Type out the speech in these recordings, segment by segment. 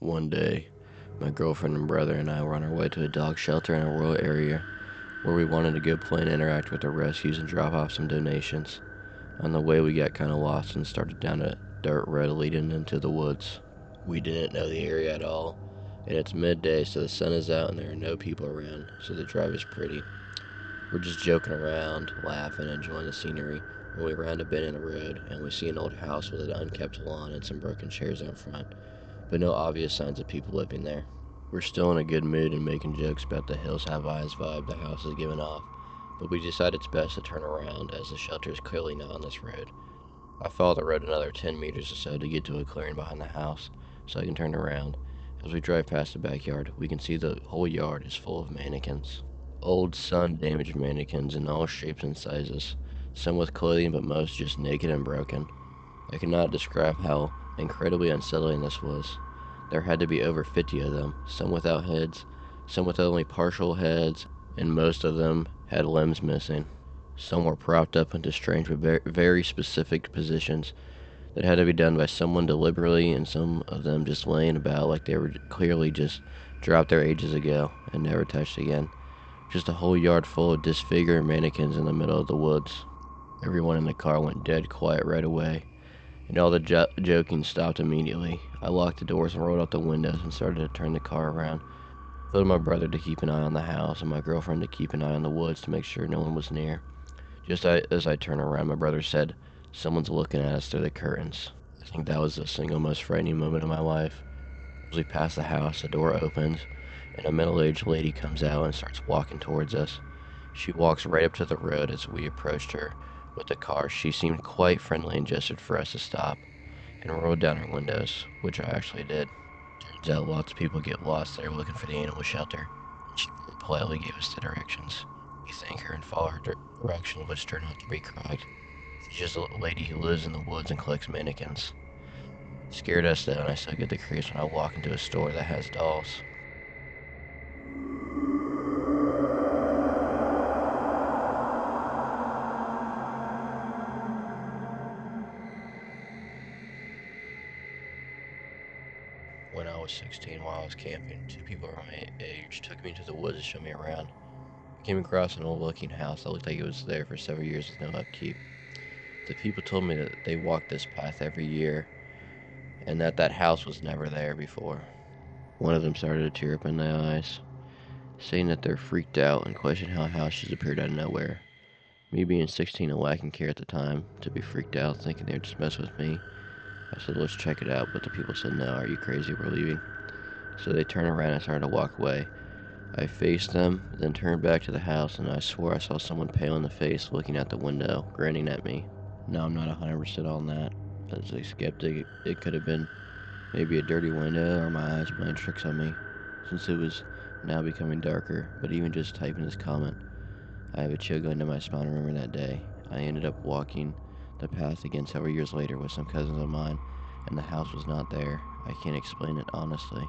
One day, my girlfriend and brother and I were on our way to a dog shelter in a rural area where we wanted to go play and interact with the rescues and drop off some donations. On the way, we got kind of lost and started down a dirt road leading into the woods. We didn't know the area at all, and it's midday, so the sun is out and there are no people around, so the drive is pretty. We're just joking around, laughing, enjoying the scenery when we round a bend in the road and we see an old house with an unkept lawn and some broken chairs out front, but no obvious signs of people living there. We're still in a good mood and making jokes about the hills have eyes vibe the house is giving off, but we decide it's best to turn around as the shelter is clearly not on this road. I follow the road another 10 meters or so to get to a clearing behind the house so I can turn around. As we drive past the backyard, we can see the whole yard is full of mannequins. Old sun-damaged mannequins in all shapes and sizes, some with clothing but most just naked and broken. I cannot describe how incredibly unsettling this was. There had to be over 50 of them, some without heads, some with only partial heads, and most of them had limbs missing. Some were propped up into strange but very specific positions that had to be done by someone deliberately, and some of them just laying about like they were clearly just dropped there ages ago and never touched again. Just a whole yard full of disfigured mannequins in the middle of the woods. Everyone in the car went dead quiet right away, and all the joking stopped immediately. I locked the doors and rolled out the windows and started to turn the car around. I told my brother to keep an eye on the house and my girlfriend to keep an eye on the woods to make sure no one was near. Just as I turned around, my brother said, "Someone's looking at us through the curtains." I think that was the single most frightening moment of my life. As we pass the house, the door opens, and a middle-aged lady comes out and starts walking towards us. She walks right up to the road as we approached her with the car. She seemed quite friendly and gestured for us to stop and rolled down her windows, which I actually did. Turns out lots of people get lost there looking for the animal shelter. She very politely gave us the directions. We thank her and follow her directions, which turned out to be correct. She's just a lady who lives in the woods and collects mannequins. Scared us though, and I still get the creeps when I walk into a store that has dolls. When I was 16, while I was camping, two people around my age took me to the woods to show me around. I came across an old-looking house that looked like it was there for several years with no upkeep. The people told me that they walked this path every year, and that house was never there before. One of them started to tear up in the eyes, saying that they're freaked out and question how a house just appeared out of nowhere. Me being 16 and lacking care at the time, to be freaked out thinking they'd just mess with me, I said, "Let's check it out," but the people said, "No, are you crazy? We're leaving." So they turned around and started to walk away. I faced them, then turned back to the house, and I swore I saw someone pale in the face looking out the window, grinning at me. Now I'm not 100% on that. As a skeptic, it could have been maybe a dirty window or my eyes playing tricks on me, since it was now becoming darker, but even just typing this comment, I have a chill going down my spine remembering that day. I ended up walking the path again several years later with some cousins of mine, and the house was not there. I can't explain it honestly.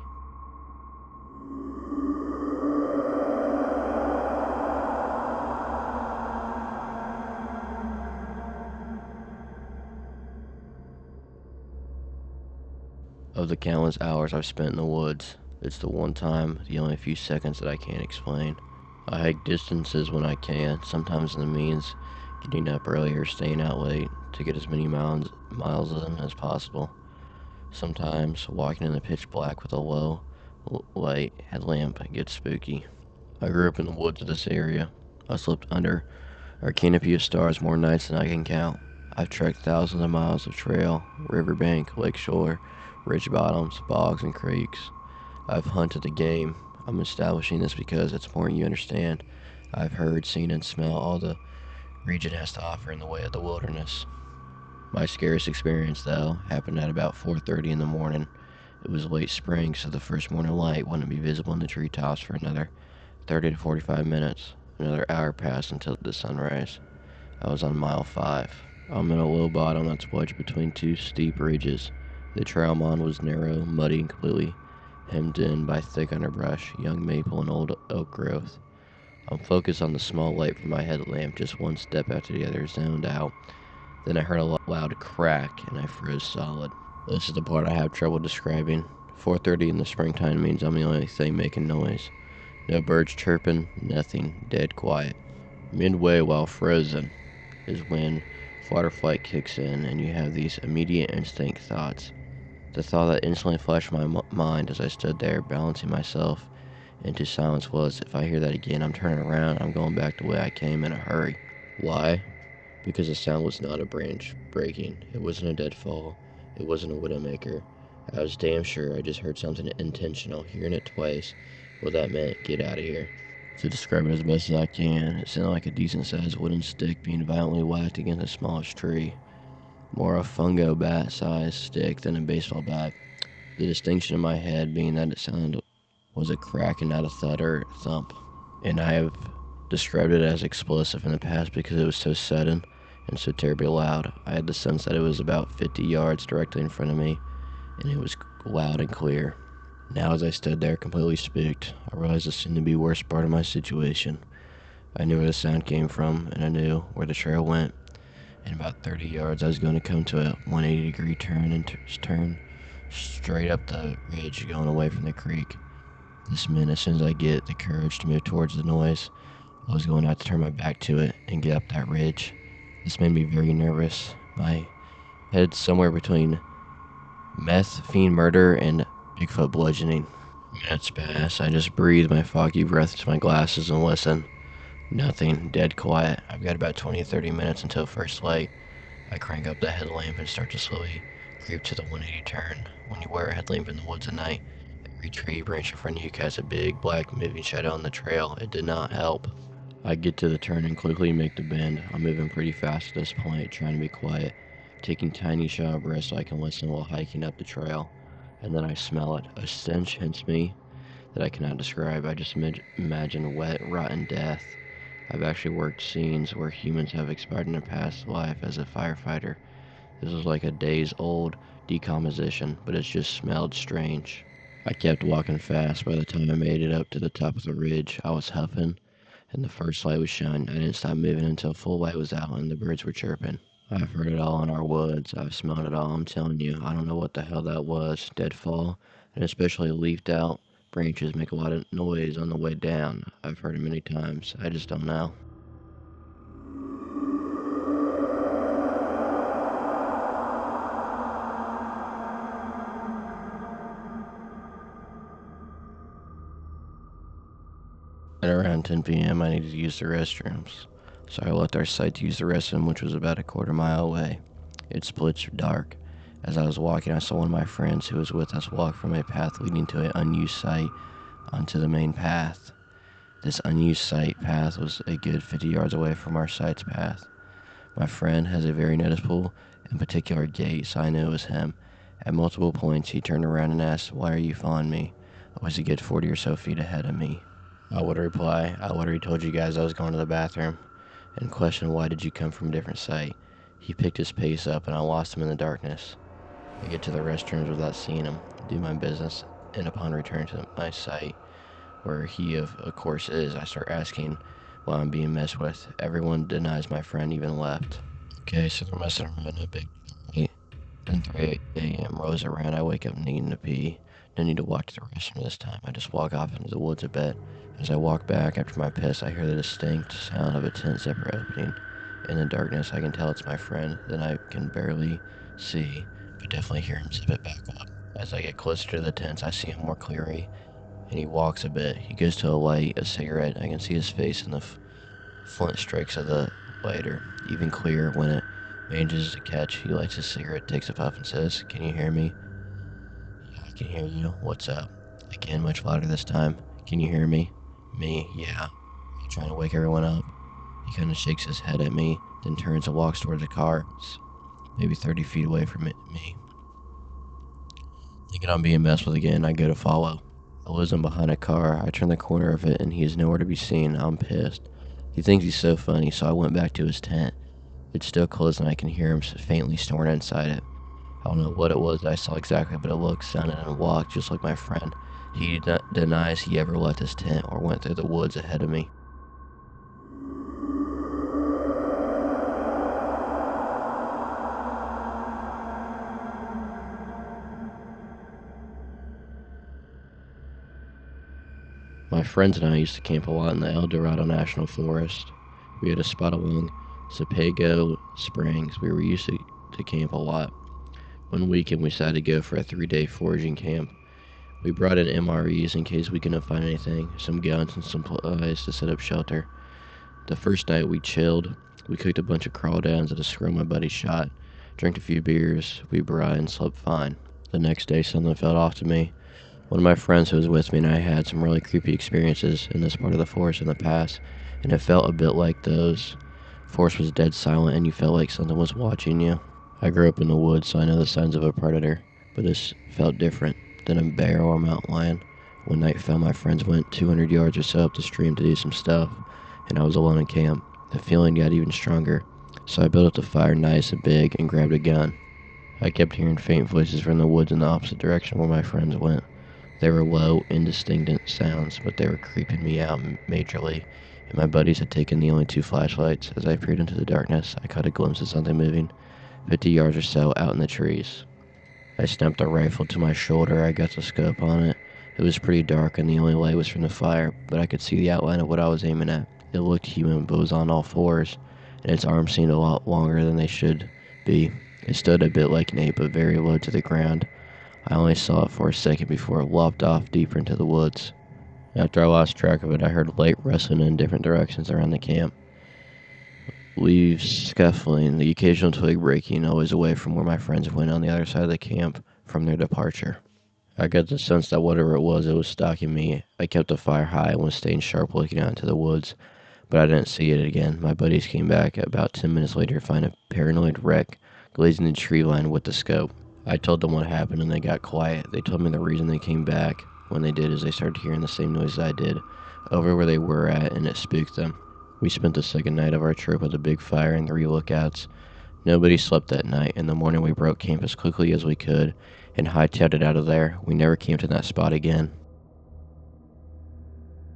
Of the countless hours I've spent in the woods, it's the one time, the only few seconds that I can't explain. I hike distances when I can, sometimes in the means getting up early or staying out late to get as many miles in as possible. Sometimes walking in the pitch black with a low light headlamp gets spooky. I grew up in the woods of this area. I slept under our canopy of stars more nights than I can count. I've trekked thousands of miles of trail, riverbank, lakeshore, ridge bottoms, bogs, and creeks. I've hunted the game. I'm establishing this because it's important you understand. I've heard, seen, and smelled all the region has to offer in the way of the wilderness. My scariest experience, though, happened at about 4:30 in the morning. It was late spring, so the first morning light wouldn't be visible in the treetops for another 30 to 45 minutes. Another hour passed until the sunrise. I was on mile 5. I'm in a low bottom that's wedged between two steep ridges. The trail I'm on was narrow, muddy, and completely hemmed in by thick underbrush, young maple, and old oak growth. I'm focused on the small light from my headlamp, just one step after the other, zoned out. Then I heard a loud crack, and I froze solid. This is the part I have trouble describing. 4:30 in the springtime means I'm the only thing making noise. No birds chirping, nothing, dead quiet. Midway while frozen is when fight or flight kicks in and you have these immediate instinct thoughts. The thought that instantly flashed my mind as I stood there balancing myself into silence was, if I hear that again, I'm turning around, I'm going back the way I came in a hurry. Why? Because the sound was not a branch breaking. It wasn't a deadfall. It wasn't a widowmaker. I was damn sure I just heard something intentional. Hearing it twice, well, that meant get out of here. To describe it as best as I can, it sounded like a decent-sized wooden stick being violently whacked against the smallest tree. More a fungo bat-sized stick than a baseball bat. The distinction in my head being that it sounded was a crack and not a thud or thump. And I have described it as explosive in the past because it was so sudden and so terribly loud. I had the sense that it was about 50 yards directly in front of me, and it was loud and clear. Now as I stood there completely spooked, I realized the soon-to-be worst part of my situation. I knew where the sound came from, and I knew where the trail went. In about 30 yards, I was going to come to a 180-degree turn and turn straight up the ridge going away from the creek. This meant as soon as I get the courage to move towards the noise, I was going to have to turn my back to it and get up that ridge. This made me very nervous. My head somewhere between meth, fiend murder, and Bigfoot bludgeoning. Minutes passed. I just breathed my foggy breath into my glasses and listened. Nothing. Dead quiet. I've got about 20 to 30 minutes until first light. I crank up the headlamp and start to slowly creep to the 180 turn. When you wear a headlamp in the woods at night, every tree branch in front of you casts a big, black, moving shadow on the trail. It did not help. I get to the turn and quickly make the bend. I'm moving pretty fast at this point, trying to be quiet, taking tiny shallow breaths so I can listen while hiking up the trail. And then I smell it. A stench hits me that I cannot describe. I just imagine wet, rotten death. I've actually worked scenes where humans have expired in a past life as a firefighter. This was like a days-old decomposition, but it just smelled strange. I kept walking fast. By the time I made it up to the top of the ridge, I was huffing, and the first light was shining. I didn't stop moving until full light was out and the birds were chirping. I've heard it all in our woods. I've smelled it all, I'm telling you. I don't know what the hell that was. Deadfall, and especially leafed out branches make a lot of noise on the way down. I've heard it many times. I just don't know. At around 10 p.m., I needed to use the restrooms, so I left our site to use the restroom, which was about a quarter mile away. It's pitch dark. As I was walking, I saw one of my friends who was with us walk from a path leading to an unused site onto the main path. This unused site path was a good 50 yards away from our site's path. My friend has a very noticeable and particular gait, so I knew it was him. At multiple points, he turned around and asked, "Why are you following me?" I was a good 40 or so feet ahead of me. I would reply, "I already told you guys I was going to the bathroom," and question, "Why did you come from a different site?" He picked his pace up, and I lost him in the darkness. I get to the restrooms without seeing him, do my business, and upon return to my site, where he of course is, I start asking why I'm being messed with. Everyone denies my friend even left. Okay, so they're messing around a big fight. Then 3 a.m. rolls around. I wake up needing to pee. No need to walk to the restroom this time. I just walk off into the woods a bit. As I walk back after my piss, I hear the distinct sound of a tent zipper opening. In the darkness, I can tell it's my friend. Then I can barely see, but definitely hear him zip it back up. As I get closer to the tents, I see him more clearly, and he walks a bit. He goes to light a cigarette. I can see his face in the flint strikes of the lighter. Even clearer when it manages to catch. He lights his cigarette, takes a puff, and says, "Can you hear me?" "Yeah, I can hear you. What's up?" Again, much louder this time. "Can you hear me?" "Me, yeah." "You trying to wake everyone up?" He kind of shakes his head at me, then turns and walks towards the car. It's maybe 30 feet away from me. Thinking I'm being messed with again, I go to follow. I lose him behind a car. I turn the corner of it, and he is nowhere to be seen. I'm pissed. He thinks he's so funny, so I went back to his tent. It's still closed, and I can hear him faintly snoring inside it. I don't know what it was that I saw exactly, but it looked, sounded, and walked just like my friend. He denies he ever left his tent or went through the woods ahead of me. My friends and I used to camp a lot in the El Dorado National Forest. We had a spot along Sepago Springs. We were used to camp a lot. One weekend we decided to go for a 3-day foraging camp. We brought in MREs in case we couldn't find anything, some guns and some supplies to set up shelter. The first night we chilled. We cooked a bunch of crawdowns at a squirrel my buddy shot, drank a few beers we brought, and slept fine. The next day something felt off to me. One of my friends who was with me and I had some really creepy experiences in this part of the forest in the past, and it felt a bit like those. The forest was dead silent and you felt like something was watching you. I grew up in the woods, so I know the signs of a predator, but this felt different than a bear or a mountain lion. When night fell, my friends went 200 yards or so up the stream to do some stuff, and I was alone in camp. The feeling got even stronger, so I built up the fire nice and big and grabbed a gun. I kept hearing faint voices from the woods in the opposite direction where my friends went. They were low, indistinct sounds, but they were creeping me out majorly, and my buddies had taken the only 2 flashlights. As I peered into the darkness, I caught a glimpse of something moving, 50 yards or so out in the trees. I snapped the rifle to my shoulder. I got the scope on it. It was pretty dark, and the only light was from the fire, but I could see the outline of what I was aiming at. It looked human, but was on all fours, and its arms seemed a lot longer than they should be. It stood a bit like an ape, but very low to the ground. I only saw it for a second before it lopped off deeper into the woods. After I lost track of it, I heard light rustling in different directions around the camp. Leaves scuffling, the occasional twig breaking, always away from where my friends went on the other side of the camp from their departure. I got the sense that whatever it was stalking me. I kept the fire high and was staying sharp looking out into the woods, but I didn't see it again. My buddies came back about 10 minutes later to find a paranoid wreck glazing the tree line with the scope. I told them what happened and they got quiet. They told me the reason they came back when they did is they started hearing the same noise I did over where they were at, and it spooked them. We spent the second night of our trip with a big fire and 3 lookouts. Nobody slept that night. In the morning we broke camp as quickly as we could and hightailed it out of there. We never camped in that spot again.